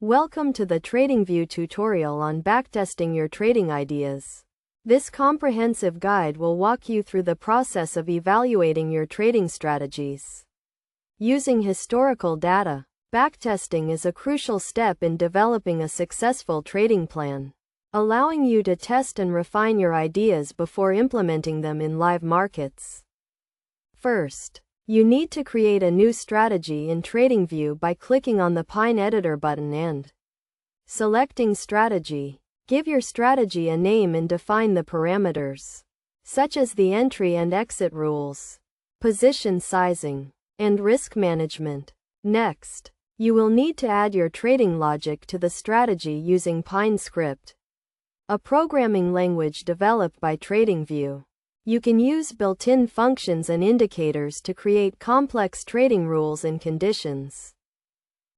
Welcome to the TradingView tutorial on backtesting your trading ideas. This comprehensive guide will walk you through the process of evaluating your trading strategies. Using historical data, backtesting is a crucial step in developing a successful trading plan, allowing you to test and refine your ideas before implementing them in live markets. First, you need to create a new strategy in TradingView by clicking on the Pine Editor button and selecting Strategy. Give your strategy a name and define the parameters, such as the entry and exit rules, position sizing, and risk management. Next, you will need to add your trading logic to the strategy using Pine Script, a programming language developed by TradingView. You can use built-in functions and indicators to create complex trading rules and conditions.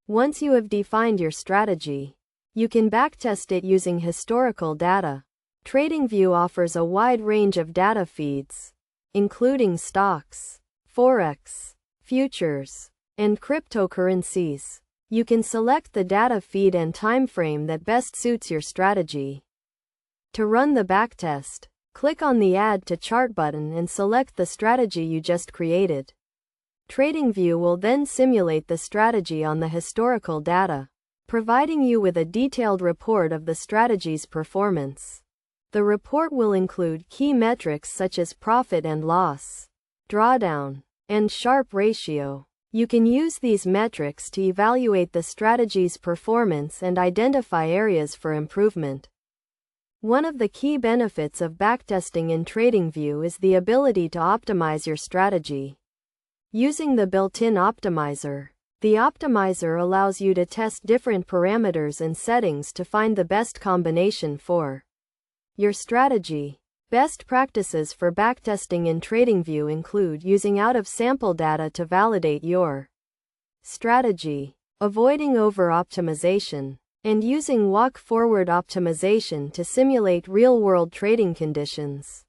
Once you have defined your strategy, you can backtest it using historical data. TradingView offers a wide range of data feeds, including stocks, forex, futures, and cryptocurrencies. You can select the data feed and time frame that best suits your strategy. To run the backtest, click on the Add to Chart button and select the strategy you just created. TradingView will then simulate the strategy on the historical data, providing you with a detailed report of the strategy's performance. The report will include key metrics such as profit and loss, drawdown, and Sharpe ratio. You can use these metrics to evaluate the strategy's performance and identify areas for improvement. One of the key benefits of backtesting in TradingView is the ability to optimize your strategy. Using the built-in optimizer, the optimizer allows you to test different parameters and settings to find the best combination for your strategy. Best practices for backtesting in TradingView include using out-of-sample data to validate your strategy, avoiding over-optimization, and using walk-forward optimization to simulate real-world trading conditions.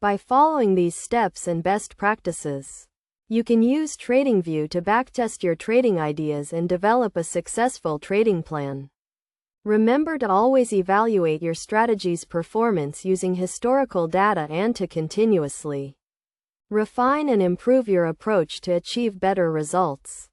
By following these steps and best practices, you can use TradingView to backtest your trading ideas and develop a successful trading plan. Remember to always evaluate your strategy's performance using historical data and to continuously refine and improve your approach to achieve better results.